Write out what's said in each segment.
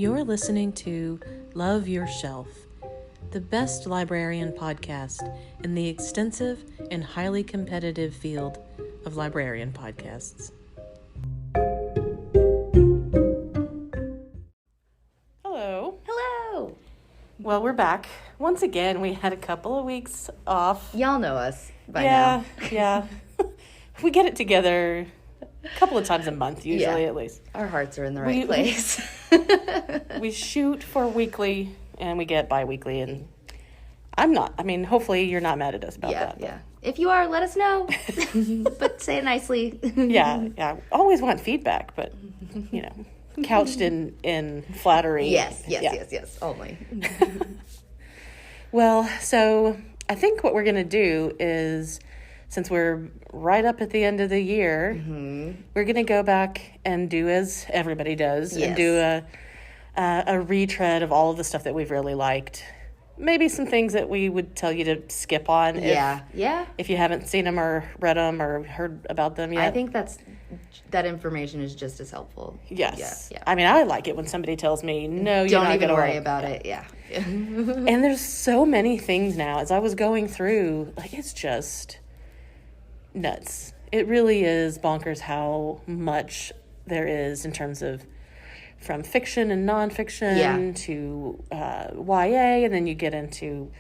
You're listening to Love Your Shelf, the best librarian podcast in the extensive and highly competitive field of librarian podcasts. Hello. Hello. Well, we're back. Once again, we had a couple of weeks off. Y'all know us by now. Yeah. We get it together a couple of times a month, usually, at least. Our hearts are in the right place. We shoot for weekly, and we get bi-weekly, and hopefully you're not mad at us about that. Yeah. If you are, let us know. But say it nicely. Yeah. Always want feedback, but, couched in flattery. Yes. Only. Well, so I think what we're going to do is, since we're right up at the end of the year, we're going to go back and do as everybody does, and do a retread of all of the stuff that we've really liked. Maybe some things that we would tell you to skip on if you haven't seen them or read them or heard about them yet. I think that information is just as helpful. Yes. Yeah. I mean, I like it when somebody tells me, no, you're Don't not even gonna worry like about it. Yeah. And there's so many things now. As I was going through, it's just nuts. It really is bonkers how much there is in terms of from fiction and nonfiction to YA, and then you get into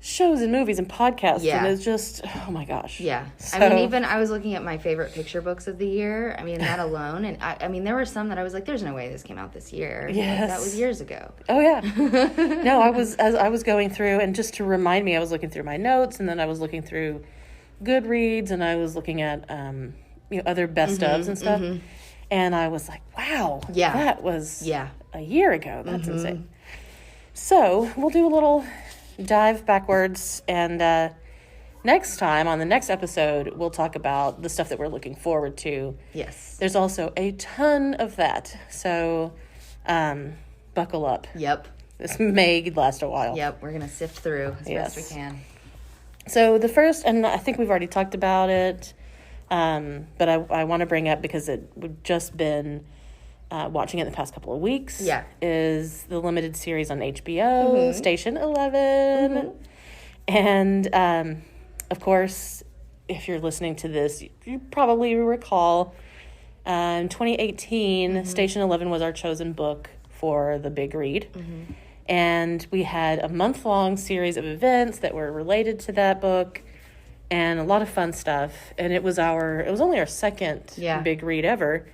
shows and movies and podcasts, and it's just, oh my gosh. Yeah. So, even I was looking at my favorite picture books of the year. That alone, and there were some that I was like, there's no way this came out this year. Yes. That was years ago. Oh, yeah. No, as I was going through, and just to remind me, I was looking through my notes, and then I was looking through Goodreads, and I was looking at other best ofs and stuff, and I was like, wow, that was a year ago. That's insane. So we'll do a little dive backwards, and next time on the next episode, we'll talk about the stuff that we're looking forward to. Yes. There's also a ton of that, so buckle up. Yep. This may last a while. Yep, we're going to sift through as best we can. So the first, and I think we've already talked about it, but I want to bring up, because we've just been watching it in the past couple of weeks, is the limited series on HBO, Station 11. And, of course, if you're listening to this, you probably recall in 2018, Station 11 was our chosen book for the big read. And we had a month-long series of events that were related to that book, and a lot of fun stuff. And it was only our second big read ever,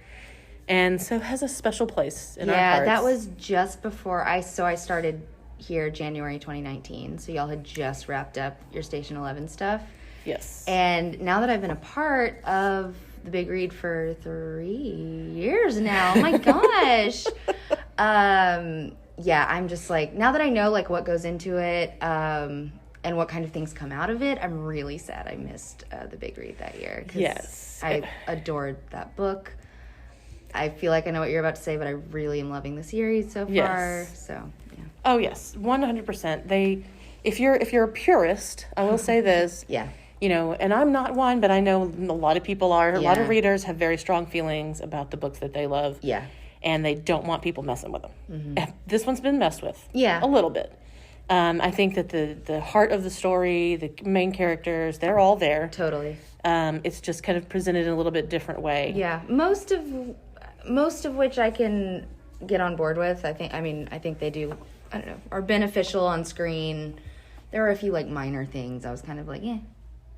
and so it has a special place in our hearts. Yeah, that was just before I started here January 2019. So y'all had just wrapped up your Station 11 stuff. Yes. And now that I've been a part of the big read for 3 years now, oh my gosh. I'm just now that I know what goes into it, and what kind of things come out of it, I'm really sad I missed the big read that year. Yes. I adored that book. I feel like I know what you're about to say, but I really am loving the series so far. Yes. So, yeah. Oh, yes, 100%. If you're a purist, I will say this. And I'm not one, but I know a lot of people are. A lot of readers have very strong feelings about the books that they love. Yeah. And they don't want people messing with them. This one's been messed with. Yeah. A little bit. I think that the heart of the story, the main characters, they're all there. Totally. It's just kind of presented in a little bit different way. Yeah. Most of which I can get on board with. I think they do, are beneficial on screen. There are a few minor things I was kind of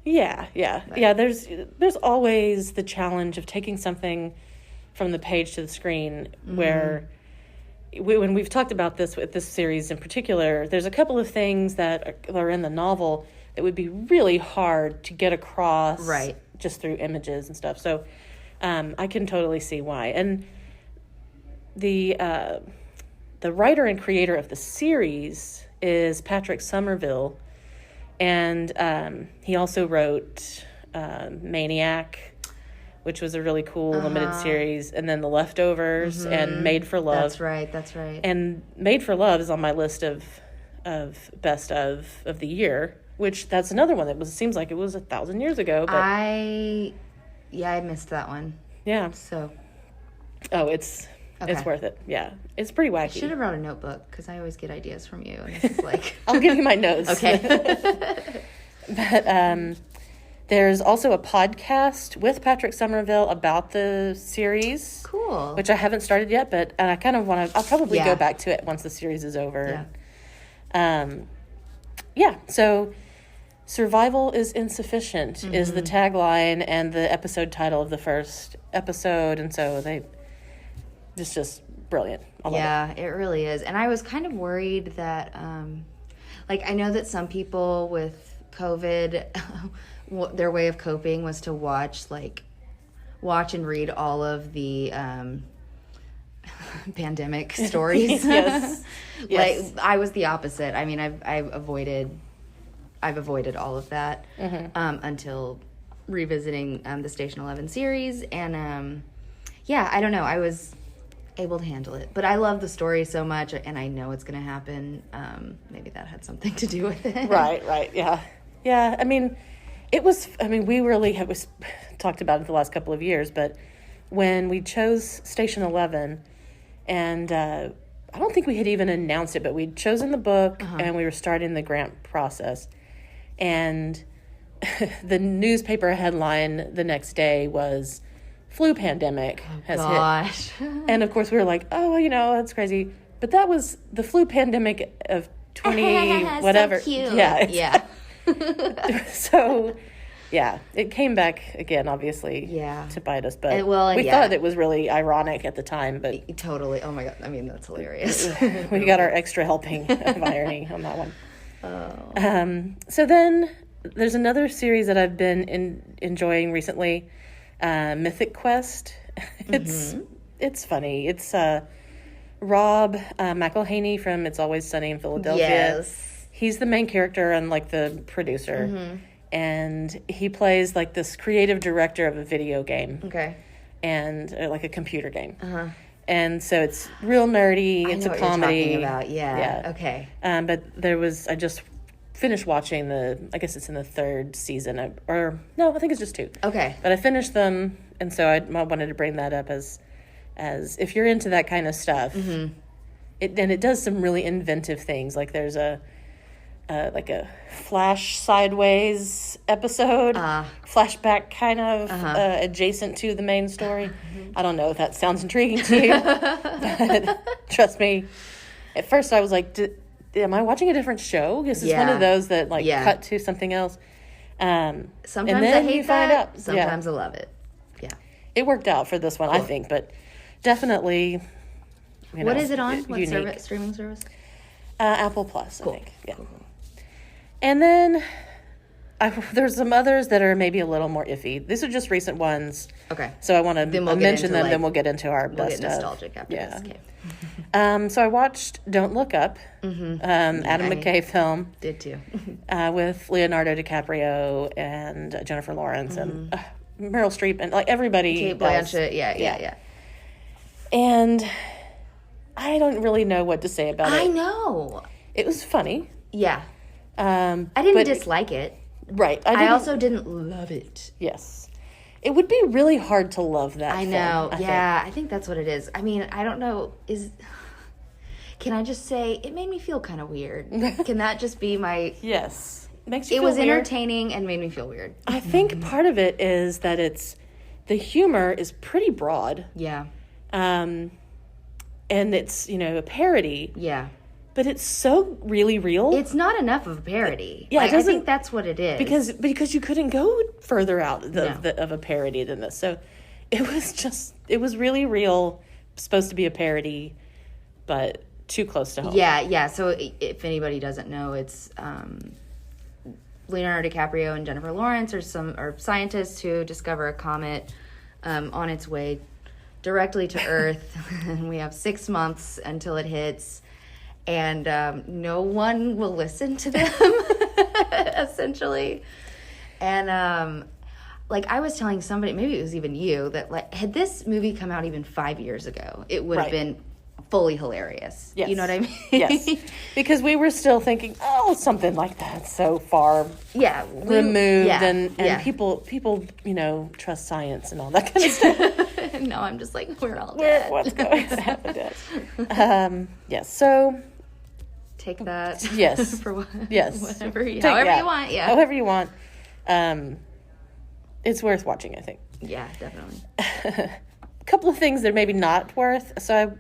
Yeah. But. Yeah, there's always the challenge of taking something from the page to the screen, where when we've talked about this with this series in particular, there's a couple of things that are in the novel that would be really hard to get across just through images and stuff. So I can totally see why. And the writer and creator of the series is Patrick Somerville, and he also wrote Maniac, which was a really cool limited series, and then The Leftovers and Made for Love. That's right. And Made for Love is on my list of best of the year, which that's another one that seems like it was 1,000 years ago. But I missed that one. Yeah. So. Oh, it's Okay. It's worth it. Yeah. It's pretty wacky. I should have brought a notebook because I always get ideas from you. And this is like... I'll give you my notes. Okay. But there's also a podcast with Patrick Somerville about the series. Cool. Which I haven't started yet, but I kind of want to... I'll probably go back to it once the series is over. Yeah. So... Survival is insufficient is the tagline and the episode title of the first episode. And so it's just brilliant. It really is. And I was kind of worried that, I know that some people with COVID, their way of coping was to watch and read all of the pandemic stories. Yes. I was the opposite. I mean, I've avoided all of that until revisiting the Station 11 series. And, I don't know. I was able to handle it. But I love the story so much, and I know it's going to happen. Maybe that had something to do with it. Right, yeah. Yeah, I mean, we really have talked about it the last couple of years, but when we chose Station 11, and I don't think we had even announced it, but we'd chosen the book, and we were starting the grant process. And the newspaper headline the next day was flu pandemic has hit. And of course we were like, oh, that's crazy. But that was the flu pandemic of 20 whatever. So cute. Yeah. So it came back again, obviously, to bite us. But we thought it was really ironic at the time. But totally. Oh my God. I mean, that's hilarious. We got our extra helping of irony on that one. So then there's another series that I've been enjoying recently, Mythic Quest. It's funny. It's Rob McElhaney from It's Always Sunny in Philadelphia. Yes. He's the main character and the producer. And he plays this creative director of a video game. Okay. And a computer game. And so it's real nerdy. It's a comedy. You're talking about. Yeah. Okay. But I just finished watching I guess it's in the third season, I think it's just 2. Okay. But I finished them, and so I wanted to bring that up as if you're into that kind of stuff. It does some really inventive things. There's a flash sideways episode, flashback kind of adjacent to the main story. I don't know if that sounds intriguing to you, but trust me, at first I was like, am I watching a different show? This is one of those that cut to something else. Sometimes I hate that. Sometimes I love it. Yeah. It worked out for this one, I think, but definitely. What is it on? What streaming service? Apple Plus, I think. Yeah. Cool. And then there's some others that are maybe a little more iffy. These are just recent ones. Okay. So I want to mention them, then we'll get into our best get nostalgic after this. Okay. So I watched Don't Look Up, Adam McKay film. Did too. With Leonardo DiCaprio and Jennifer Lawrence and Meryl Streep and everybody. Cate Blanchett, yeah. And I don't really know what to say about it. I know. It was funny. Yeah. I didn't dislike it. Right. I also didn't love it. Yes. It would be really hard to love that film. I know. I think that's what it is. I mean, I don't know. Can I just say it made me feel kind of weird? Can that just be my... Yes. It was weird. Entertaining and made me feel weird. I think part of it is that the humor is pretty broad. Yeah. And it's, a parody. Yeah. But it's so really real. It's not enough of a parody. Yeah, I think that's what it is. Because you couldn't go further out of a parody than this. So it was really real, supposed to be a parody, but too close to home. Yeah. So if anybody doesn't know, it's Leonardo DiCaprio and Jennifer Lawrence are scientists who discover a comet on its way directly to Earth. And we have 6 months until it hits. And no one will listen to them, essentially. And, I was telling somebody, maybe it was even you, that, had this movie come out even 5 years ago, it would have been fully hilarious. Yes. You know what I mean? Yes. Because we were still thinking, something like that so far removed. And people, trust science and all that kind of stuff. No, I'm just like, we're all dead. What's going to happen? Yes, so... Take that. Yes. For what? Yes. However you want, yeah. However you want. It's worth watching, I think. Yeah, definitely. A couple of things that are maybe not worth. So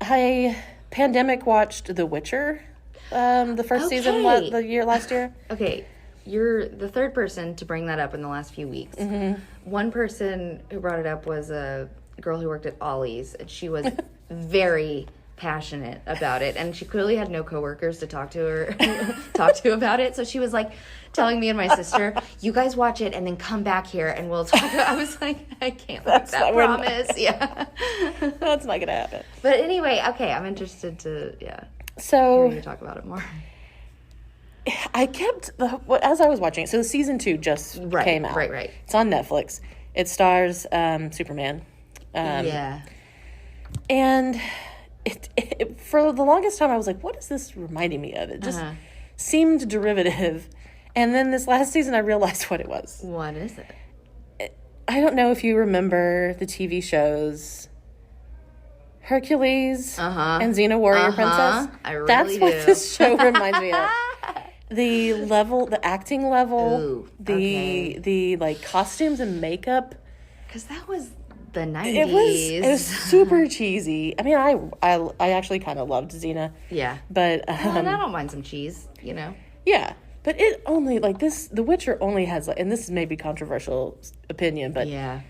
I pandemic watched The Witcher, the first season last year. Okay, you're the third person to bring that up in the last few weeks. Mm-hmm. One person who brought it up was a girl who worked at Ollie's, and she was very passionate about it, and she clearly had no coworkers to talk to about it. So she was like telling me and my sister, "You guys watch it and then come back here and we'll talk." I was like, I can't make that promise. Yeah, that's not gonna happen. But anyway, okay, I'm interested to So hear you talk about it more. I kept as I was watching it. So season 2 just came out. Right. It's on Netflix. It stars Superman. Yeah, and. It, for the longest time, I was like, what is this reminding me of? It just seemed derivative. And then this last season, I realized what it was. What is it? I don't know if you remember the TV shows Hercules and Xena Warrior Princess. I really That's do. what this show reminds me of. The acting level, the like costumes and makeup. Because that was the 90s. It was super cheesy. I mean, I actually kind of loved Xena. Yeah. But and I don't mind some cheese, Yeah. But it only The Witcher only has and this is maybe controversial opinion, but yeah.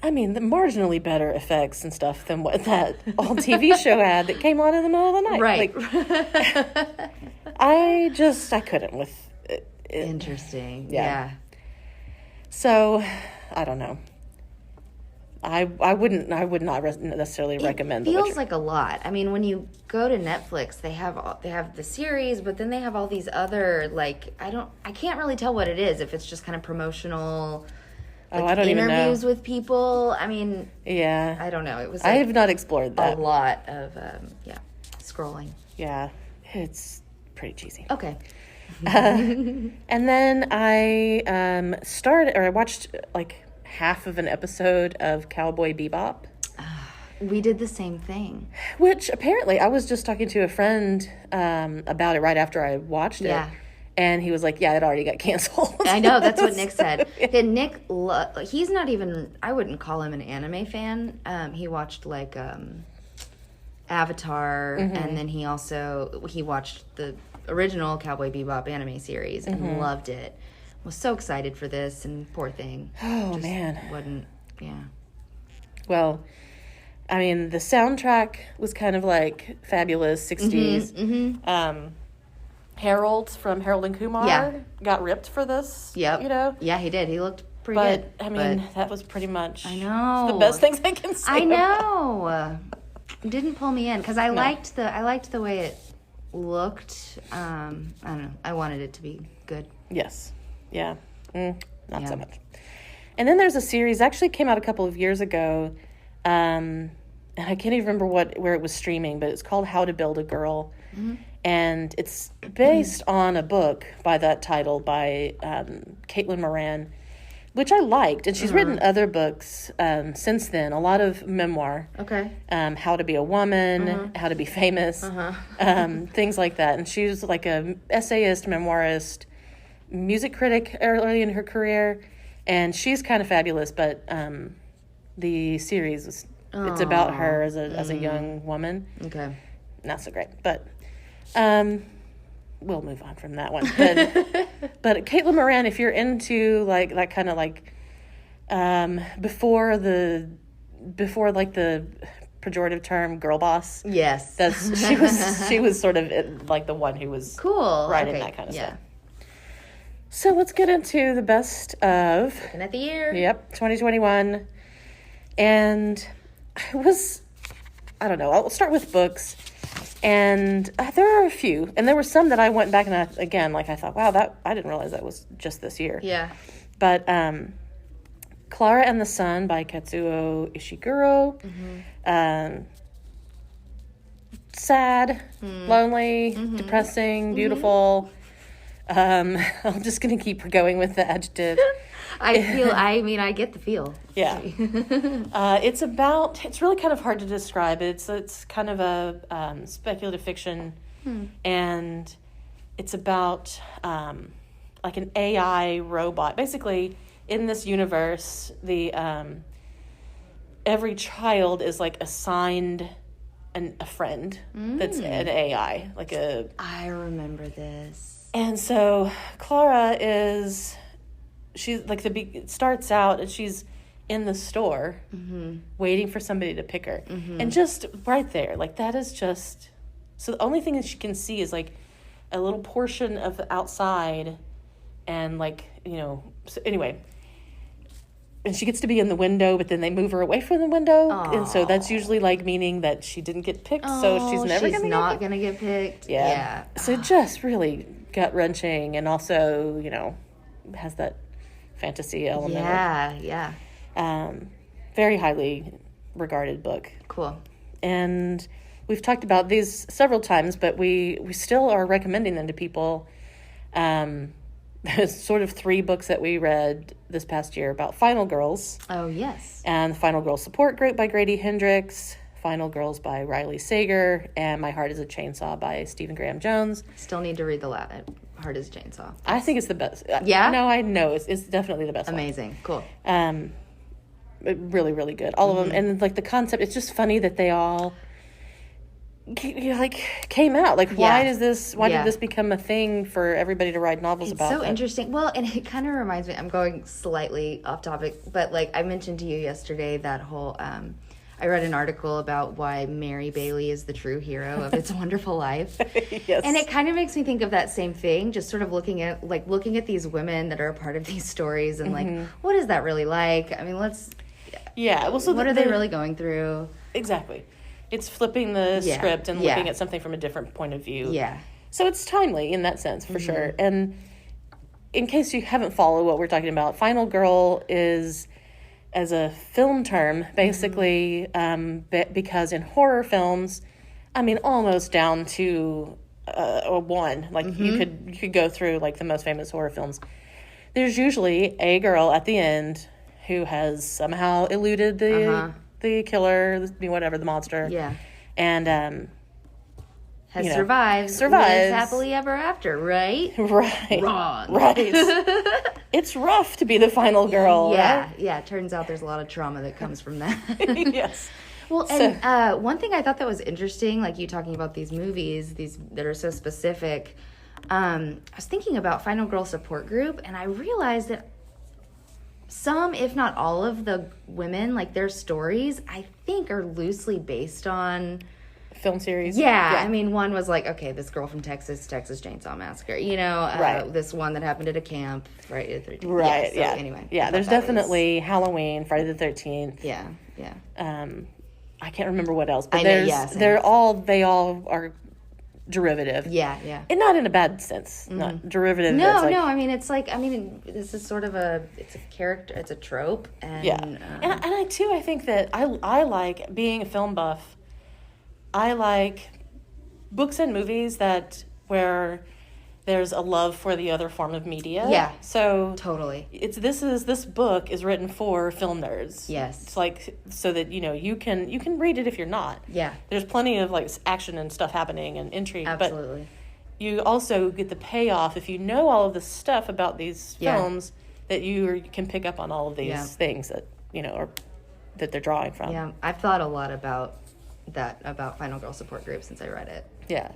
I mean, the marginally better effects and stuff than what that old TV show had that came on in the middle of the night. Right. Like, I couldn't with it. Interesting. Yeah. So, I don't know. I would not necessarily recommend The Witcher. It feels like a lot. I mean, when you go to Netflix, they have the series, but then they have all these other I can't really tell what it is, if it's just kind of promotional I don't even know. Interviews with people. I mean, yeah. I don't know. It was I have not explored that. A lot of scrolling. Yeah. It's pretty cheesy. Okay. And then I I watched half of an episode of Cowboy Bebop. We did the same thing. Which apparently I was just talking to a friend about it right after I watched it. And he was like, yeah, it already got canceled. I know, that's what Nick said. And Nick, he's not even, I wouldn't call him an anime fan. He watched Avatar, and then he watched the original Cowboy Bebop anime series and loved it. Was so excited for this, and poor thing. Oh, man. Yeah. Well, I mean, the soundtrack was kind of fabulous 60s. Harold from Harold and Kumar got ripped for this. Yep. Yeah, he did. He looked pretty good. I mean, that was pretty much the best things I can say. I know. It didn't pull me in because I liked the way it looked. I don't know. I wanted it to be good. Yes. Yeah. Not so much. And then there's a series actually came out a couple of years ago, and I can't even remember where it was streaming, but it's called How to Build a Girl. And it's based on a book by that title by Caitlin Moran, which I liked. And she's written other books since then, a lot of memoir. Okay. How to be a woman, how to be famous, things like that. And she was like a essayist, memoirist, music critic early in her career. And she's kind of fabulous, but the series it's about her as a young woman. Okay. Not so great, but we'll move on from that one. But Caitlin Moran, if you're into that kind of before the pejorative term girl boss. Yes. She was sort of the one who was cool writing that kind of stuff. So let's get into the best of looking at the year. Yep, 2021. And I don't know, I'll start with books. And there are a few. And there were some that I went back and I thought, wow, I didn't realize that was just this year. Yeah. But Clara and the Sun by Katsuo Ishiguro. Sad, lonely, depressing, beautiful. I'm just going to keep going with the adjective. I get the feel. Yeah. It's really kind of hard to describe. It's kind of a speculative fiction, and it's about like an AI robot. Basically, in this universe, every child is like assigned a friend that's an AI, I remember this. And so Clara she's like it starts out and she's in the store waiting for somebody to pick her, and just right there, like that is just so the only thing that she can see is like a little portion of the outside, and like so anyway. And she gets to be in the window, but then they move her away from the window. Aww. And so that's usually like meaning that she didn't get picked. So she's never going to get picked. Yeah. So just really gut-wrenching, and also, has that fantasy element. Yeah. Very highly regarded book. Cool. And we've talked about these several times, but we still are recommending them to people. There's sort of 3 books that we read this past year about Final Girls. Oh, yes. And the Final Girls Support Group by Grady Hendrix, Final Girls by Riley Sager, and My Heart is a Chainsaw by Stephen Graham Jones. Still need to read the Heart is a Chainsaw. I think it's the best. Yeah? No, I know. It's definitely the best Amazing. one. Cool. Really, really good. All of them. And, like, the concept, it's just funny that they all came out. Like, why did this become a thing for everybody to write novels about? It's so interesting. Well, and it kind of reminds me, I'm going slightly off topic, but like I mentioned to you yesterday, that whole I read an article about why Mary Bailey is the true hero of It's a Wonderful Life. Yes. And it kind of makes me think of that same thing, just sort of looking at these women that are a part of these stories, and like, what is that really like? I mean, what are they really going through? Exactly. It's flipping the script and looking at something from a different point of view. Yeah. So it's timely in that sense, for sure. And in case you haven't followed what we're talking about, Final Girl is, as a film term, basically because in horror films, I mean, almost down to a 1. Like, you could go through, like, the most famous horror films. There's usually a girl at the end who has somehow eluded the killer, whatever, the monster. Yeah. And survives. Lives happily ever after, right? Right. Wrong. Right. It's rough to be the final girl. Yeah. Right? Yeah. It turns out there's a lot of trauma that comes from that. Yes. Well, and one thing I thought that was interesting, like you talking about these movies, these that are so specific, I was thinking about Final Girl Support Group, and I realized that some, if not all of the women, like their stories, I think are loosely based on film series. Yeah. I mean, one was like, okay, this girl from Texas Chainsaw Massacre, right. This one that happened at a camp, Friday the 13th. Right, yeah. So anyway. Yeah, there's definitely Halloween, Friday the 13th. Yeah. I can't remember what else, but they all are derivative. Yeah. And not in a bad sense. Not derivative. No. I mean, this is sort of it's a character, it's a trope. And, and I think that I like, being a film buff, I like books and movies where there's a love for the other form of media. Yeah. So totally. This book is written for film nerds. Yes. It's like, so that you can read it if you're not. Yeah. There's plenty of like action and stuff happening and intrigue. Absolutely. But you also get the payoff if you know all of the stuff about these films, that you can pick up on all of these things that or that they're drawing from. Yeah. I've thought a lot about Final Girl Support Group since I read it. Yeah.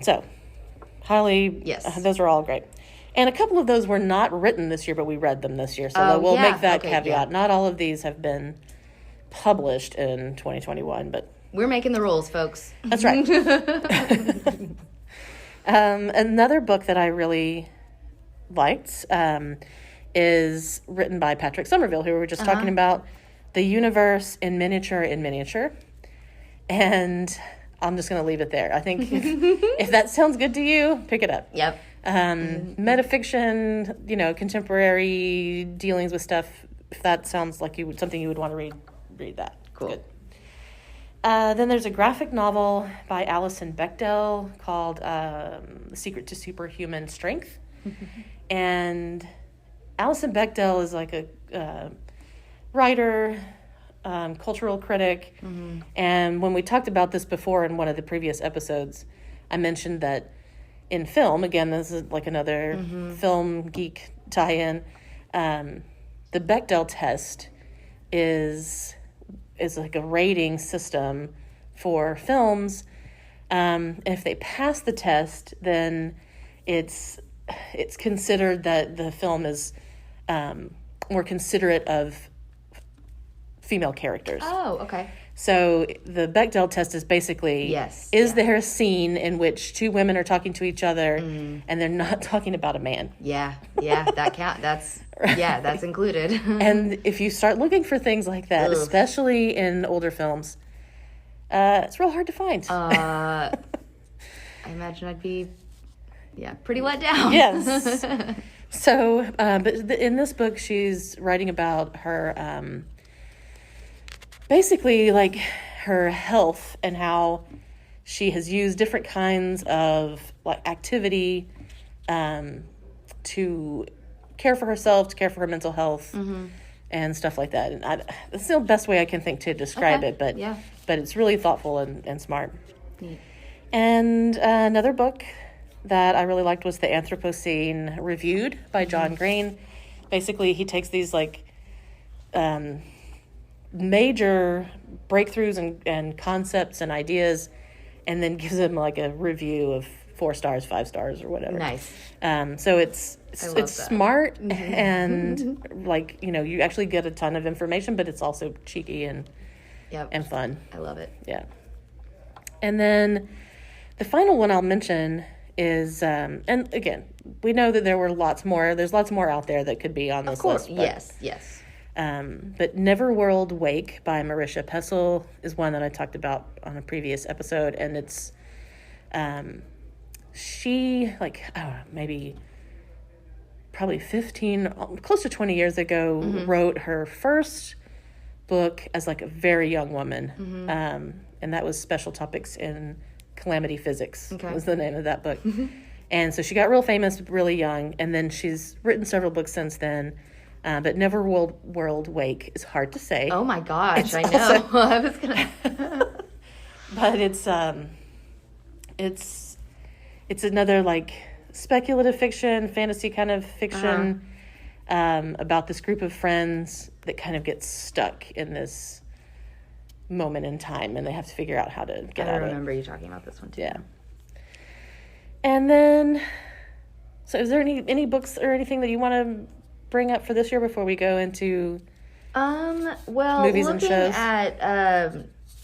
So highly, those are all great. And a couple of those were not written this year, but we read them this year. So we'll make that caveat. Yeah. Not all of these have been published in 2021, but we're making the rules, folks. That's right. Another book that I really liked is written by Patrick Somerville, who we were just talking about, The Universe in Miniature in Miniature. And I'm just going to leave it there. I think if that sounds good to you, pick it up. Yep. Metafiction, contemporary dealings with stuff. If that sounds like something you would want to read that. Cool. Good. Then there's a graphic novel by Alison Bechdel called The Secret to Superhuman Strength. And Alison Bechdel is like a writer, cultural critic. Mm-hmm. And when we talked about this before in one of the previous episodes, I mentioned that in film, again, this is like another film geek tie-in, the Bechdel test is like a rating system for films. If they pass the test, then it's considered that the film is more considerate of female characters. Oh, okay. So the Bechdel test is basically, there a scene in which two women are talking to each other and they're not talking about a man? Yeah, that count. That's that's included. And if you start looking for things like that, especially in older films, it's real hard to find. I imagine I'd be, pretty let down. Yes. So, but in this book, she's writing about her, basically like her health and how she has used different kinds of like activity, to care for herself, to care for her mental health, and stuff like that. And that's the best way I can think to describe it, but it's really thoughtful and smart. Neat. And another book that I really liked was The Anthropocene Reviewed by John Green. Basically, he takes these like major breakthroughs and concepts and ideas and then gives them like a review of 4 stars, 5 stars, or whatever. Nice. So it's smart and like, you actually get a ton of information, but it's also cheeky and fun. I love it. Yeah. And then the final one I'll mention is, and again, we know that there were lots more. There's lots more out there that could be on this list. But, yes. But Neverworld Wake by Marisha Pessl is one that I talked about on a previous episode, and it's she, like, I don't know, maybe probably 15, close to 20 years ago, wrote her first book as like a very young woman, and that was Special Topics in Calamity Physics was the name of that book. And so she got real famous really young, and then she's written several books since then. But Neverworld Wake is hard to say. Oh my gosh, I know. I was gonna. But it's another like speculative fiction, fantasy kind of fiction, about this group of friends that kind of gets stuck in this moment in time, and they have to figure out how to get out of it. I remember you talking about this one too. Yeah. And then, so is there any books or anything that you want to bring up for this year before we go into movies and shows? At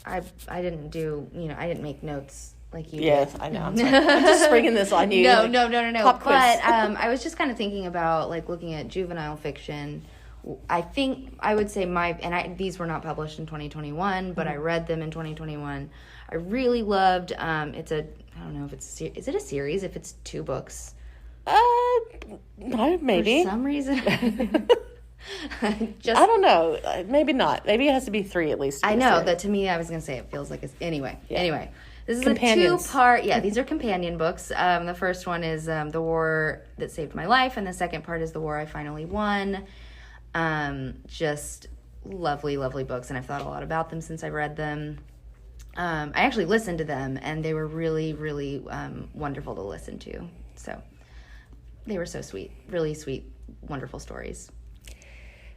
I didn't do, I didn't make notes like you did. Yes, I know. I'm just springing this on you. No. Pop quiz. But I was just kind of thinking about like looking at juvenile fiction. I think I would say these were not published in 2021, but I read them in 2021. I really loved. I don't know if is it a series? If it's 2 books. Maybe. For some reason. I don't know. Maybe not. Maybe it has to be 3 at least. I know that to me, I was going to say it feels like it's anyway. This is a 2-part. Yeah, these are companion books. The first one is The War That Saved My Life, and the second part is The War I Finally Won. Just lovely, lovely books, and I've thought a lot about them since I read them. I actually listened to them, and they were really, really wonderful to listen to. So they were so sweet, really sweet, wonderful stories.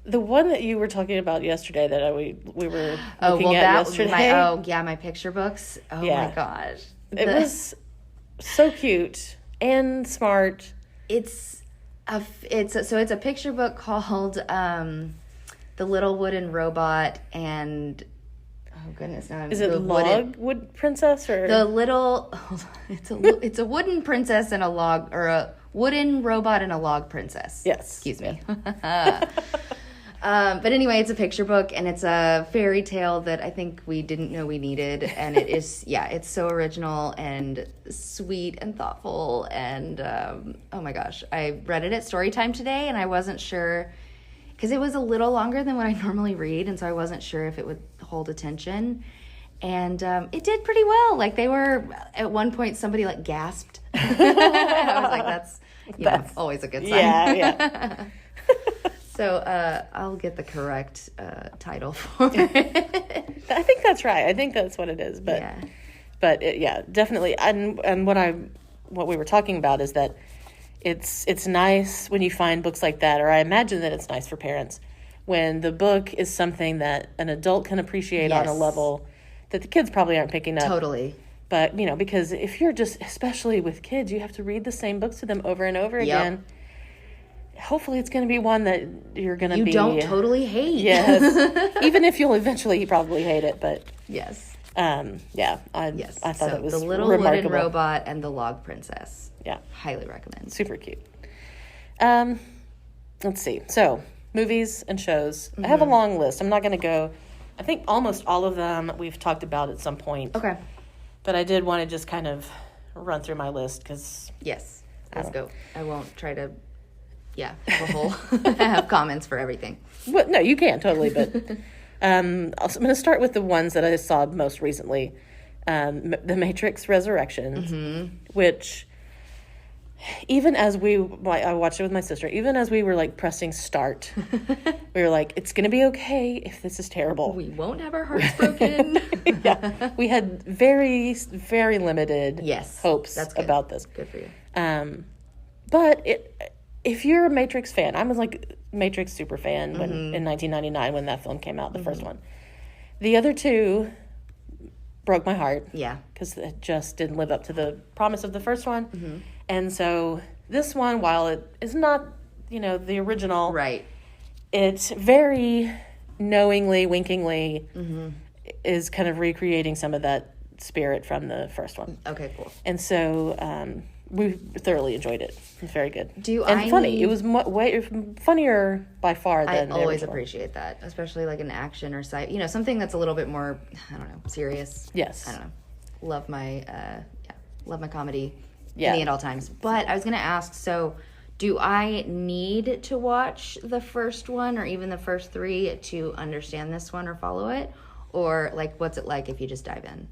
The one that you were talking about yesterday that we were looking at yesterday. My picture books. Oh my gosh, it was so cute and smart. It's a picture book called The Little Wooden Robot and. Oh goodness! Now is it Logwood Princess or the little? It's a wooden princess and a log, or a wooden robot and a log princess. Yes. Excuse me. But anyway, it's a picture book, and it's a fairy tale that I think we didn't know we needed, and it is, it's so original and sweet and thoughtful, and oh my gosh, I read it at Storytime today, and I wasn't sure, because it was a little longer than what I normally read, and so I wasn't sure if it would hold attention, and it did pretty well. Like, they were, at one point, somebody, like, gasped. I was like, that's always a good sign. Yeah. So I'll get the correct title for it. I think that's right. I think that's what it is. But definitely. And what we were talking about is that it's nice when you find books like that, or I imagine that it's nice for parents when the book is something that an adult can appreciate on a level that the kids probably aren't picking up. Totally. But, because if you're especially with kids, you have to read the same books to them over and over again. Hopefully it's going to be one that you're going to You don't totally hate. Yes. Even if you'll eventually probably hate it, but... Yes. I thought it was The Little remarkable. Wooden Robot and The Log Princess. Yeah. Highly recommend. Super cute. Let's see. So, movies and shows. I have a long list. I'm not going to go... I think almost all of them we've talked about at some point. Okay. But I did want to just kind of run through my list because... Yes. Let's go. I won't try to... Yeah, have comments for everything. Well, no, you can, totally. But I'm going to start with the ones that I saw most recently. The Matrix Resurrections, which... Even as I watched it with my sister, even as we were like pressing start, we were like, it's going to be okay if this is terrible. We won't have our hearts broken. Yeah. We had very, very limited hopes about this. Good for you. But if you're a Matrix fan, I was like Matrix super fan in 1999 when that film came out, the first one. The other two broke my heart. Yeah. Because it just didn't live up to the promise of the first one. And so this one, while it is not, the original. Right. It's very knowingly, winkingly is kind of recreating some of that spirit from the first one. Okay, cool. And so we thoroughly enjoyed it. It was very good. Funny. It was way funnier by far than the always original. Appreciate that, especially like an action or something that's a little bit more, I don't know, serious. Yes. I don't know. Love my comedy. Any at all times. But I was going to ask, so do I need to watch the first one or even the first three to understand this one or follow it? Or like, what's it like if you just dive in?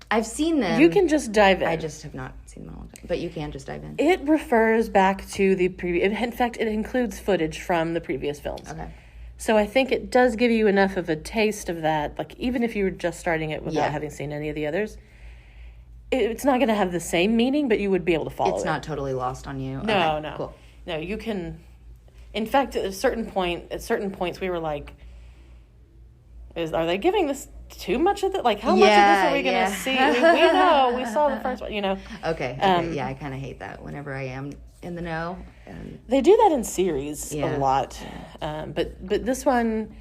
I've seen them. You can just dive in. I just have not seen them in a long time. But you can just dive in. It refers back to the previous... In fact, it includes footage from the previous films. Okay. So I think it does give you enough of a taste of that. Like, even if you were just starting it without having seen any of the others... It's not going to have the same meaning, but you would be able to follow it. It's not totally lost on you. No, okay, no. Cool. No, you can... In fact, at certain points, we were like, are they giving this too much of it? Like, how much of this are we going to see? We know. We saw the first one, Okay. Yeah, I kind of hate that whenever I am in the know. They do that in series a lot. But this one,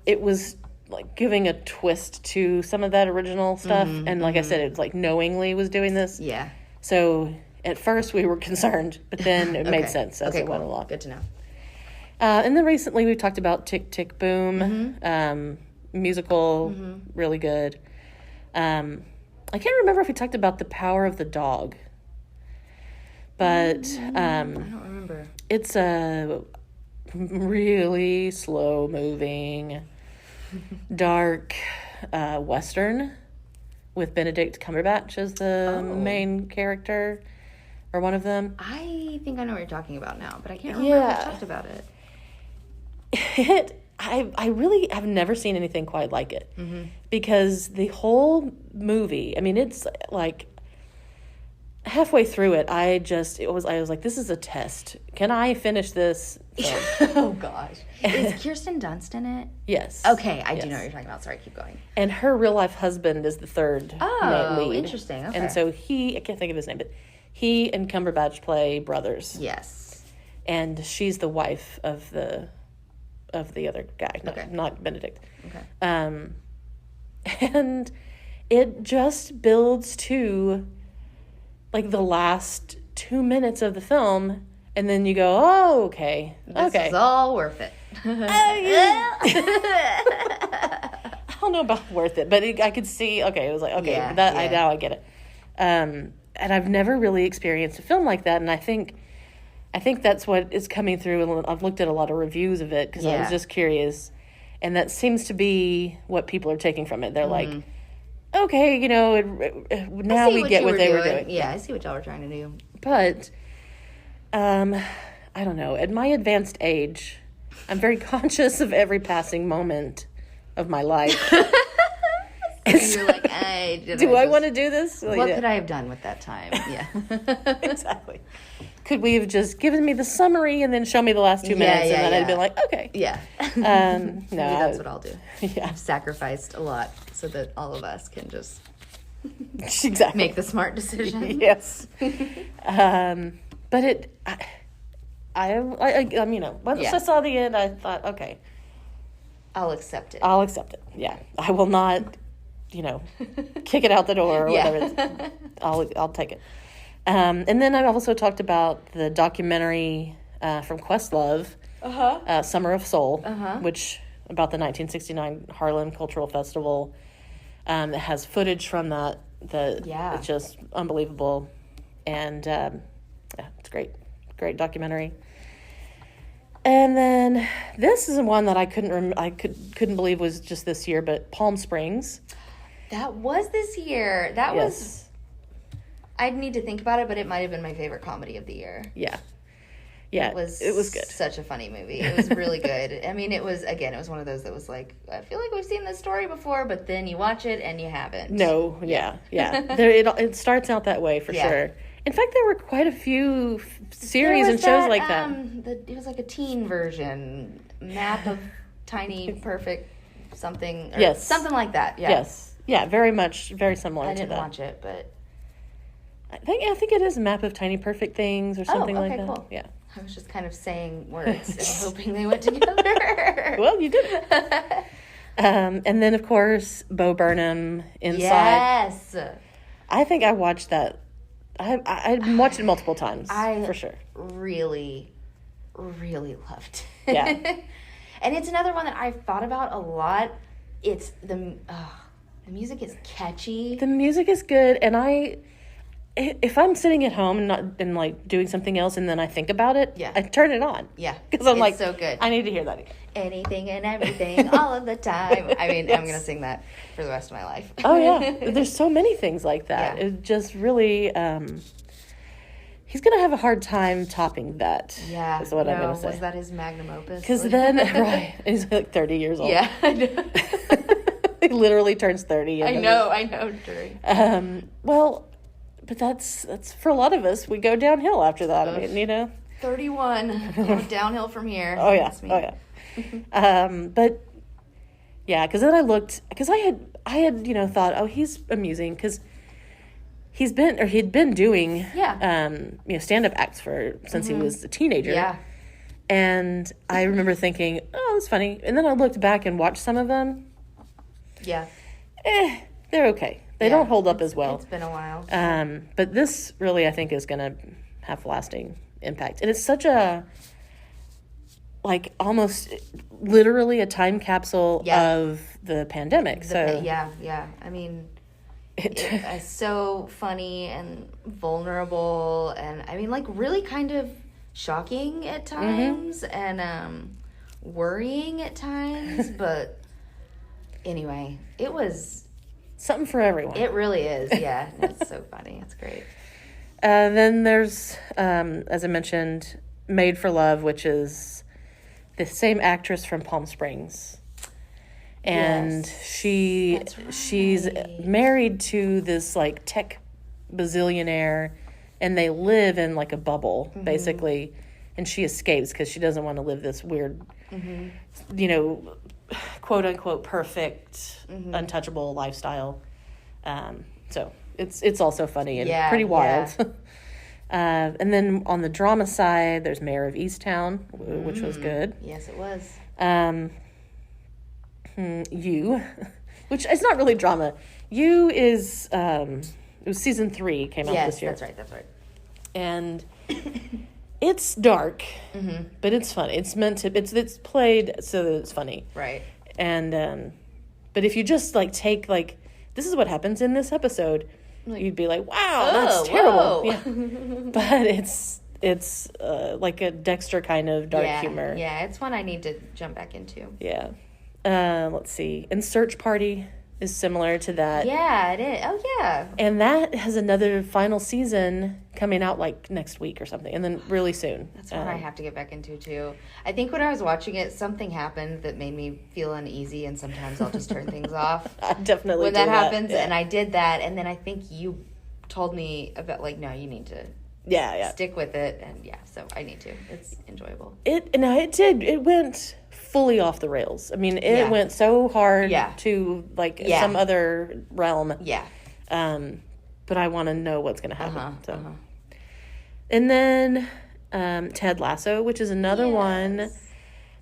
it was... like giving a twist to some of that original stuff. And like I said, it was like knowingly was doing this. Yeah. So at first we were concerned, but then it made sense as it went along. Good to know. And then recently we talked about Tick, Tick, Boom, musical, really good. I can't remember if we talked about The Power of the Dog, but I don't remember. It's a really slow moving dark Western with Benedict Cumberbatch as the main character, or one of them. I think I know what you're talking about now, but I can't remember if we talked about it. I really have never seen anything quite like it, because the whole movie, I mean, it's like halfway through it, I was like, this is a test. Can I finish this film? Oh gosh. Is Kirsten Dunst in it? Yes. Okay, I do know what you're talking about. Sorry, keep going. And her real life husband is the third lead. Interesting. Okay. And so I can't think of his name, but he and Cumberbatch play brothers. Yes. And she's the wife of the other guy, not Benedict. Okay. And it just builds to like the last 2 minutes of the film, and then you go, oh, okay. This is all worth it. I don't know about worth it, but I could see, okay, it was like, okay, now I get it. And I've never really experienced a film like that, and I think that's what is coming through, and I've looked at a lot of reviews of it, because I was just curious, and that seems to be what people are taking from it. They're like, okay, now we get what they were doing. Yeah, I see what y'all were trying to do. But, I don't know, at my advanced age, I'm very conscious of every passing moment of my life. You're like, do I want to do this? Like, what could I have done with that time? Yeah. Exactly. Could we have just given me the summary and then show me the last 2 minutes, and then I'd been like, okay. Yeah. No. Maybe that's what I'll do. Yeah. I've sacrificed a lot so that all of us can just exactly make the smart decision. Yes. But once I saw the end, I thought, okay, I'll accept it. Yeah, I will not, kick it out the door or whatever. I'll take it. And then I also talked about the documentary from Questlove, Summer of Soul, which about the 1969 Harlem Cultural Festival. It has footage from that. It's just unbelievable, and it's great documentary. And then this is one that I couldn't believe was just this year, but Palm Springs. That was this year. That was. I'd need to think about it, but it might have been my favorite comedy of the year. Yeah. It was good. Such a funny movie. It was really good. I mean, it was one of those that was like, I feel like we've seen this story before, but then you watch it and you haven't. No, yeah. It starts out that way for sure. In fact, there were quite a few series and shows like that. It was like a teen version, Map of Tiny Perfect something. Or something like that. Yeah. Yes. Yeah, very similar to that. I didn't watch it, but I think it is a Map of Tiny Perfect Things or something like that. Cool. Yeah. I was just kind of saying words and hoping they went together. Well, you did it. And then, of course, Bo Burnham, Inside. Yes. I think I watched that. I watched it multiple times, for sure. Really, really loved it. Yeah. And it's another one that I've thought about a lot. It's the music is catchy. The music is good, and if I'm sitting at home and like doing something else, and then I think about it, I turn it on. Yeah, because I'm like, so good. I need to hear that again. Anything and everything, all of the time. I mean, I'm gonna sing that for the rest of my life. Oh yeah, there's so many things like that. Yeah. It just really, he's gonna have a hard time topping that. Yeah, is what I'm gonna say. Was that his magnum opus? Because then, right, he's like 30 years old. Yeah, I know. He literally turns 30. I know, Jerry. Well. But that's for a lot of us. We go downhill after that. I mean, 31. Downhill from here. Oh yeah. But yeah, because then I looked, because I had thought, oh, he's amusing because he'd been doing stand-up acts since he was a teenager. Yeah. And I remember thinking, oh, that's funny. And then I looked back and watched some of them. Yeah. They're okay. They don't hold up as well. It's been a while. But this really, I think, is going to have lasting impact. And it's such a, like, almost literally a time capsule of the pandemic. Yeah. I mean, it's so funny and vulnerable. And, I mean, like, really kind of shocking at times and worrying at times. But anyway, it was... something for everyone. It really is, yeah. It's so funny. It's great. Then there's, as I mentioned, Made for Love, which is the same actress from Palm Springs. And she's married to this, like, tech bazillionaire, and they live in, like, a bubble, basically. And she escapes because she doesn't want to live this weird, quote-unquote perfect, untouchable lifestyle. So it's also funny and pretty wild. Yeah. And then on the drama side, there's Mayor of Easttown, which was good. Yes, it was. You, which is not really drama. You is, it was season 3 came out this year. Yes, that's right. And... it's dark, but it's funny. It's meant to. It's played so that it's funny, right? And but if you just like take like this is what happens in this episode, you'd be like, wow, that's terrible. Yeah. But it's like a Dexter kind of dark humor. Yeah, it's one I need to jump back into. Yeah. Let's see. In Search Party, is similar to that. Yeah, it is. Oh, yeah. And that has another final season coming out like next week or something, and then really soon. That's what I have to get back into too. I think when I was watching it, something happened that made me feel uneasy, and sometimes I'll just turn things off. I definitely when do that happens, yeah. and I did that, and then I think you told me about like, no, you need to stick with it, and so I need to. It's enjoyable. It did. It went fully off the rails. I mean, it went so hard to like some other realm. Yeah. But I want to know what's going to happen. And then Ted Lasso, which is another one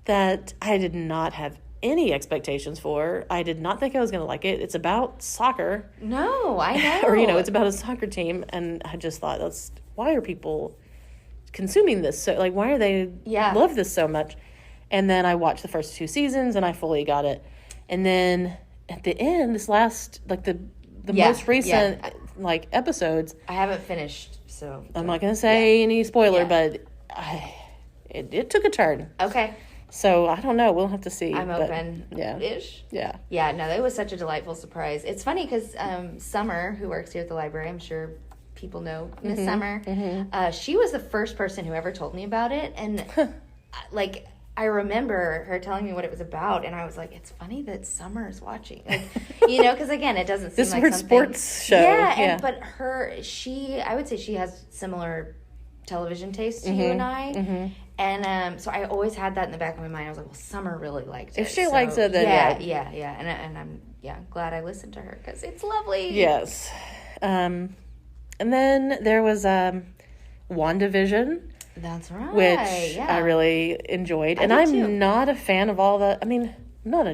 that I did not have any expectations for. I did not think I was going to like it. It's about soccer. No, I know. Or, it's about a soccer team. And I just thought, why are people consuming this? So, like, why are they love this so much? And then I watched the first 2 seasons and I fully got it. And then at the end, this last, like the most recent, like episodes. I haven't finished, so. I'm not going to say any spoiler, but it took a turn. Okay. So I don't know. We'll have to see. I'm open-ish. Yeah. Yeah, no, it was such a delightful surprise. It's funny because Summer, who works here at the library, I'm sure people know Miss Summer. Mm-hmm. She was the first person who ever told me about it. And like, I remember her telling me what it was about, and I was like, it's funny that Summer's watching. Like, because again, it doesn't seem this like weird something... sports show. Yeah, but I would say she has similar television taste to you and I. Mm-hmm. And so I always had that in the back of my mind. I was like, well, Summer really liked it. If she likes it, then yeah. And I'm glad I listened to her because it's lovely. Yes. And then there was WandaVision. That's right. Which I really enjoyed. And I'm not a fan of all the... I mean, I'm not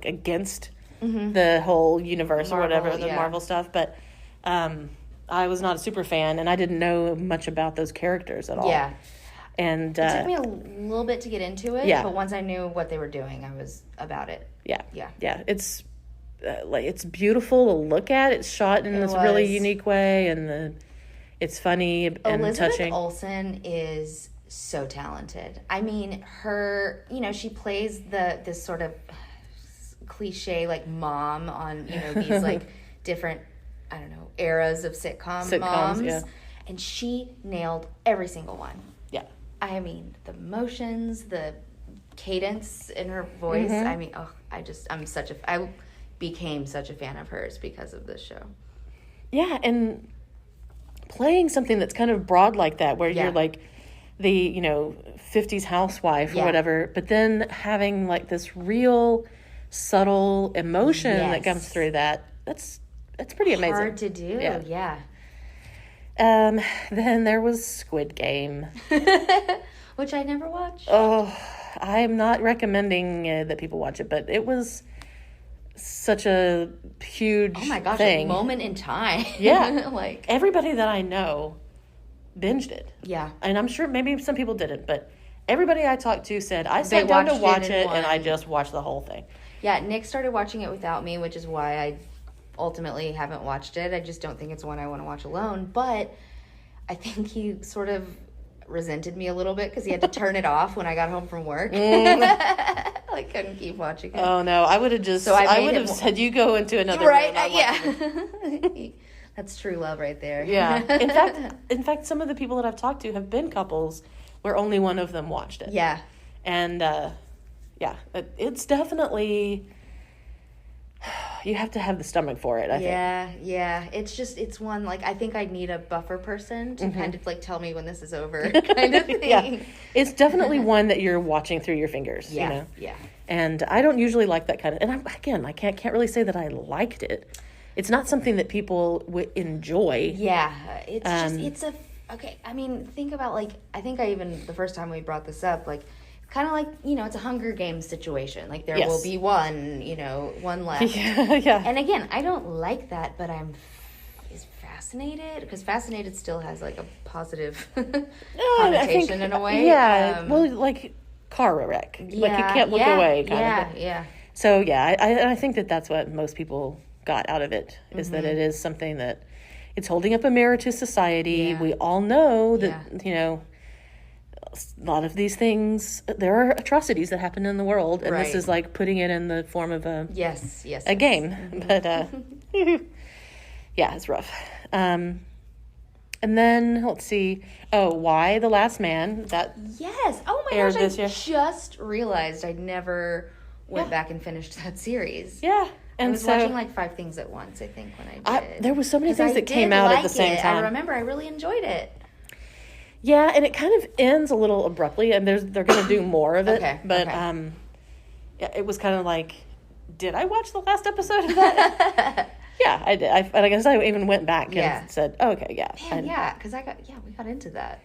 against the whole universe or whatever, the Marvel stuff. But I was not a super fan, and I didn't know much about those characters at all. Yeah. And it took me a little bit to get into it. Yeah. But once I knew what they were doing, I was about it. Yeah. Yeah. Yeah. It's... it's beautiful to look at. It's shot in this really unique way, and it's funny and Elizabeth touching. Olsen is so talented. I mean, her, she plays this sort of cliche like mom on, these like different, I don't know, eras of sitcoms moms. Yeah. And she nailed every single one. Yeah. I mean, the motions, the cadence in her voice. Mm-hmm. I mean, I became such a fan of hers because of this show. Yeah, and playing something that's kind of broad like that, where you're like the 50s housewife or whatever, but then having like this real subtle emotion that comes through that's pretty amazing. Hard to do. Yeah. Then there was Squid Game, which I never watched. Oh, I'm not recommending that people watch it, but it was such a huge thing. A moment in time. Yeah. Like everybody that I know binged it. Yeah. And I'm sure maybe some people didn't, but everybody I talked to said I sat down to watch it and I just watched the whole thing. Yeah, Nick started watching it without me, which is why I ultimately haven't watched it. I just don't think it's one I want to watch alone, but I think he sort of resented me a little bit because he had to turn it off when I got home from work. I couldn't keep watching it. Oh no, I would have just. So I would have said, "You go into another room." Yeah. That's true love right there. Yeah. In fact, some of the people that I've talked to have been couples where only one of them watched it. Yeah. And it's definitely. You have to have the stomach for it, I think. Yeah. It's one, like, I think I need a buffer person to kind of, like, tell me when this is over kind of thing. Yeah. It's definitely one that you're watching through your fingers, Yeah. And I don't usually like that kind of... And I can't really say that I liked it. It's not something that people would enjoy. Yeah. Okay, I mean, think about, like, I think the first time we brought this up, like, kind of like, it's a Hunger Games situation. Like, there will be one left. Yeah. And again, I don't like that, but I'm fascinated, because fascinated still has, like, a positive connotation in a way. Yeah, well, like, car wreck. Like, you can't look away kind of thing. Yeah. So, I think that's what most people got out of it, is that it is something that it's holding up a mirror to society. Yeah. We all know that, a lot of these things, there are atrocities that happen in the world, and this is like putting it in the form of a game. Mm-hmm. But yeah, it's rough. And then let's see. Oh, Y: The Last Man. That Oh my gosh! I just realized I never went back and finished that series. Yeah. And I was watching like 5 things at once, I think, when I did. There was so many things that came out at the same time. I remember I really enjoyed it. Yeah, and it kind of ends a little abruptly, and they're going to do more of it. But yeah, it was kind of like, did I watch the last episode of that? Yeah, I did. I guess I even went back and said, oh, okay, yeah. Man, because we got into that.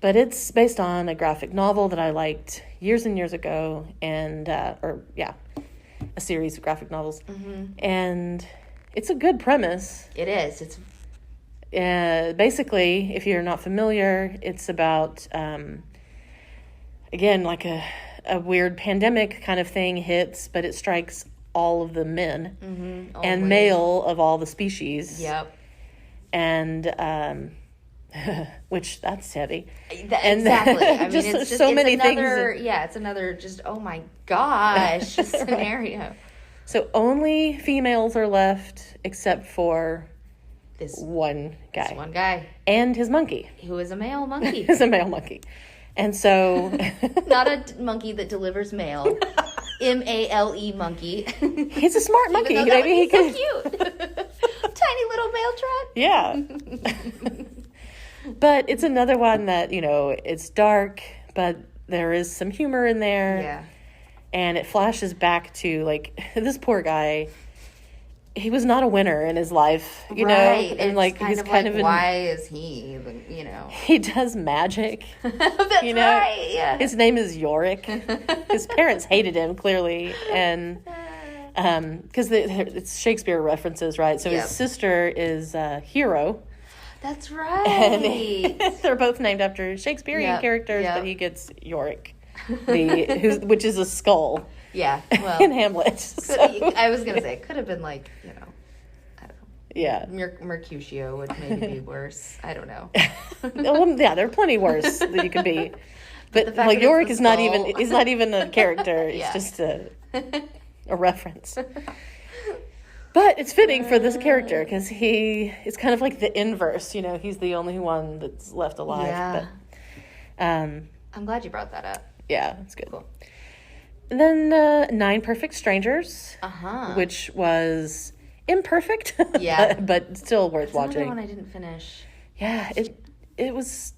But it's based on a graphic novel that I liked years and years ago, and a series of graphic novels. Mm-hmm. And it's a good premise. It is. It's basically, if you're not familiar, it's about again, like a weird pandemic kind of thing hits, but it strikes all of the men and male of all the species. Yep. And which that's heavy. Exactly. I mean, it's just so many things. It's another just oh my gosh scenario. So only females are left, except for this one guy and his monkey, who is a male monkey. Is a male monkey, and so not a monkey that delivers mail. MALE monkey. He's a smart monkey. Maybe he could. So cute. Tiny little mail truck. Yeah. But it's another one that, it's dark, but there is some humor in there. Yeah. And it flashes back to, like, this poor guy. He was not a winner in his life, you know? And, like, he's kind of why is he, He does magic. That's right, yeah. His name is Yorick. His parents hated him, clearly. And, because it's Shakespeare references, right? So his sister is Hero. That's right. And they're both named after Shakespearean characters, but he gets Yorick, which is a skull. Yeah, well. In Hamlet. I was going to say, it could have been like, I don't know. Yeah. Mercutio would maybe be worse. I don't know. Well, yeah, there are plenty worse that you could be. But like Yorick is not even a character. It's just a reference. But it's fitting for this character because it's kind of like the inverse, he's the only one that's left alive. Yeah. But, I'm glad you brought that up. Yeah, that's good. Cool. And then 9 Perfect Strangers, which was imperfect, but still worth watching. Another one I didn't finish. Yeah, it was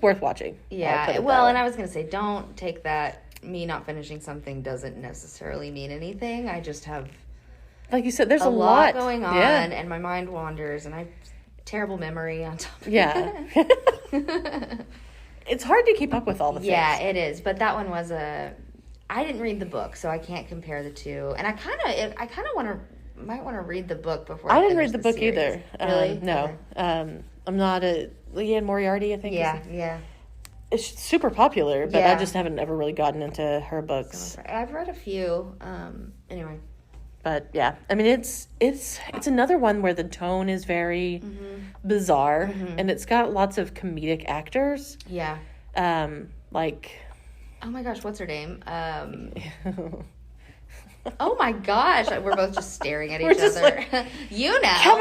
worth watching. Yeah, well, and I was going to say, don't take that. Me not finishing something doesn't necessarily mean anything. I just have... Like you said, there's a lot going on, and my mind wanders, and I have terrible memory on top of it. Yeah. It's hard to keep up with all the things. Yeah, it is. But that one was I didn't read the book, so I can't compare the two. And I kind of might want to read the book before I didn't read the book series. Either. Really? No. Okay. I'm not a Leanne Moriarty, I think. Yeah. It's super popular, but I just haven't ever really gotten into her books. So I've read a few. Anyway. But yeah, I mean, it's another one where the tone is very bizarre, and it's got lots of comedic actors. Yeah. Like. Oh my gosh, what's her name? Oh my gosh, we're both just staring at each other. Like, you know. Come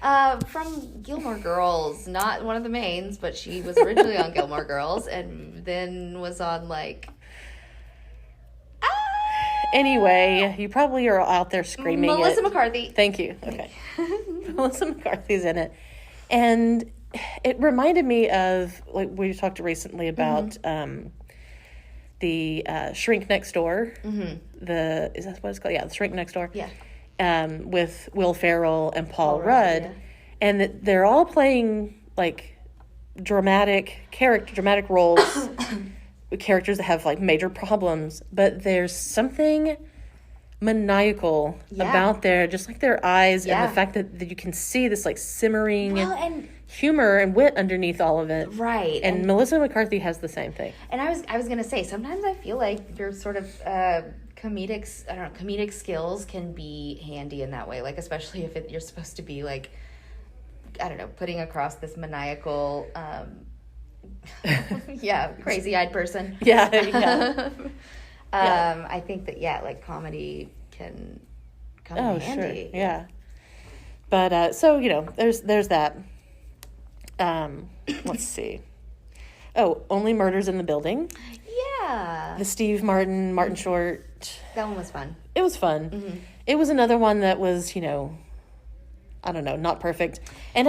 out. From Gilmore Girls, not one of the mains, but she was originally on Gilmore Girls, and then was on like. Anyway, you probably are out there screaming Melissa McCarthy. Thank you. Okay. Melissa McCarthy's in it. And it reminded me of, like, we talked recently about the Shrink Next Door. Mm-hmm. Is that what it's called? Yeah, the Shrink Next Door. Yeah. With Will Ferrell and Paul Rudd. Yeah. And they're all playing, like, dramatic roles. Characters that have like major problems, but there's something maniacal about just like their eyes and the fact that you can see this like simmering and humor and wit underneath all of it. Right. And Melissa McCarthy has the same thing. And I was gonna say, sometimes I feel like your sort of comedic skills can be handy in that way. Like especially if you're supposed to be like, I don't know, putting across this maniacal Yeah, crazy-eyed person. Yeah. I think that, like, comedy can come in handy. Sure. Yeah. But, so, there's that. Let's see. Oh, Only Murders in the Building. Yeah. The Steve Martin Short. That one was fun. It was fun. Mm-hmm. It was another one that was, I don't know, not perfect. And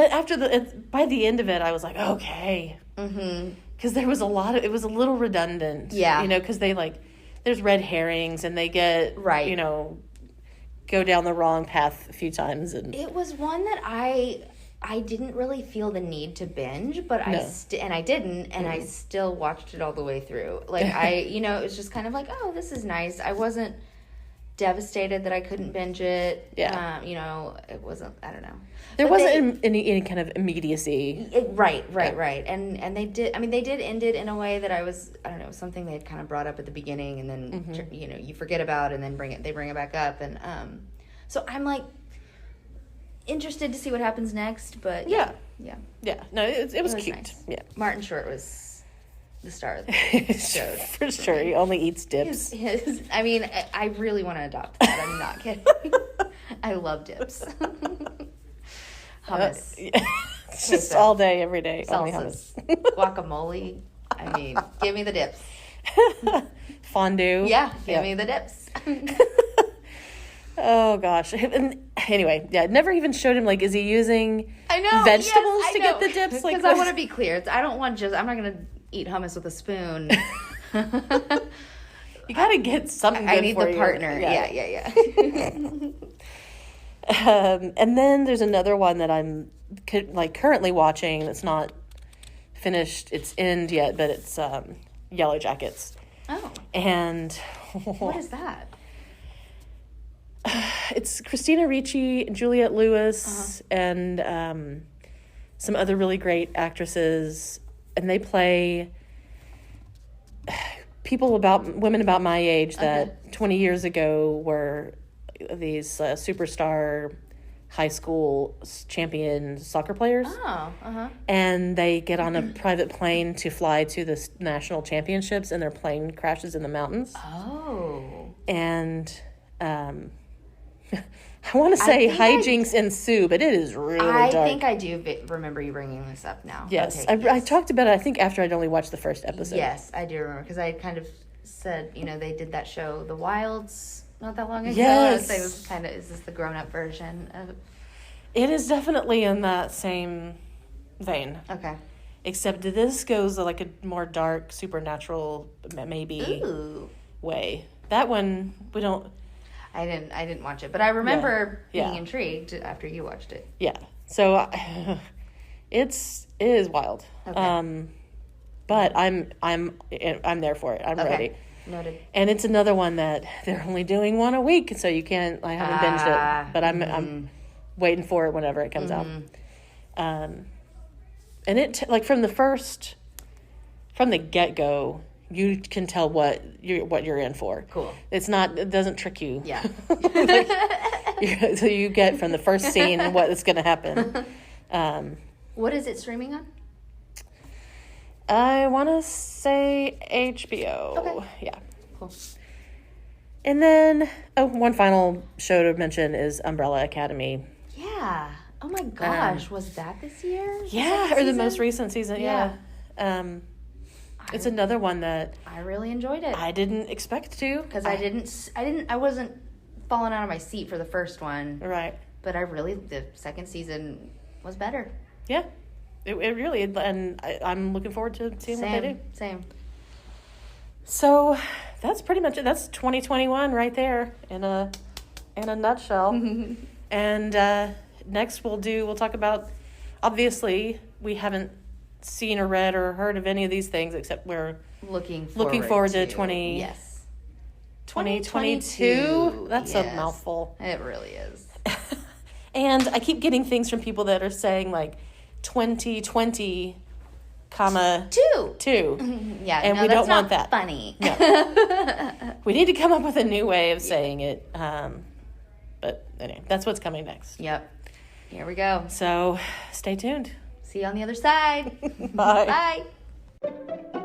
by the end of it, I was like, okay. Mm-hmm. Because there was it was a little redundant. Yeah. Because they, there's red herrings and they get, right. Go down the wrong path a few times. And it was one that I didn't really feel the need to binge, but I didn't, and I still watched it all the way through. Like, it was just kind of like, oh, this is nice. I wasn't devastated that I couldn't binge it. Yeah. It wasn't, I don't know. There wasn't any kind of immediacy. Right. And they did end it in a way that I don't know, something they had kind of brought up at the beginning, and then, you forget about, and then they bring it back up. And, so I'm like, interested to see what happens next, but yeah. No, it was cute. Nice. Yeah, Martin Short was the star of the show for sure. He only eats dips. I really want to adopt that. I'm not kidding. I love dips. Hummus. It's just all day, every day. Salsas, only hummus. Guacamole. Give me the dips. Fondue. Yeah, give me the dips. Oh gosh. And anyway, never even showed him, is he using vegetables to get the dips? Because I want to be clear. I'm not going to eat hummus with a spoon. You got to get something good I need for the you. partner. Yeah. And then there's another one that I'm currently watching. It's not finished its end yet, but it's Yellow Jackets. Oh. And what is that? It's Christina Ricci, Juliette Lewis, and some other really great actresses, and they play women about my age that 20 years ago were these superstar high school champion soccer players. Oh, and they get on a private plane to fly to the national championships, and their plane crashes in the mountains. Oh. And I want to say hijinks ensue, but it is really dark. I think I do remember you bringing this up now. Yes. Okay, I talked about it, I think, after I'd only watched the first episode. Yes, I do remember, because I kind of said, they did that show, The Wilds, not that long ago. Yes. So it was is this the grown-up version of... It is definitely in that same vein. Okay. Except this goes a more dark, supernatural, maybe, way. That one, we don't... I didn't watch it, but I remember being intrigued after you watched it. Yeah. So it is wild. Okay. But I'm there for it. I'm ready. Noted. And it's another one that they're only doing one a week, so I haven't binged it, but I'm waiting for it whenever it comes out. And it from the get-go, you can tell what you're in for. Cool. It doesn't trick you. Yeah. So you get from the first scene what is going to happen. What is it streaming on? I want to say HBO. Okay. Yeah. Cool. And then, one final show to mention is Umbrella Academy. Yeah. Oh my gosh, was that this year? Yeah, or the most recent season. Yeah. It's another one that I really enjoyed it. I didn't expect to, because I wasn't falling out of my seat for the first one. Right. But the second season was better. Yeah. It really, and I'm looking forward to seeing what they do. Same. So that's pretty much it. That's 2021 right there in a nutshell. And next we'll talk about, obviously we haven't seen or read or heard of any of these things, except we're looking forward to 2022. That's a mouthful. It really is. And I keep getting things from people that are saying 2020, comma 2. Yeah, and we don't want that. Funny. No. We need to come up with a new way of saying it. But anyway, that's what's coming next. Yep. Here we go. So stay tuned. See you on the other side. Bye. Bye. you.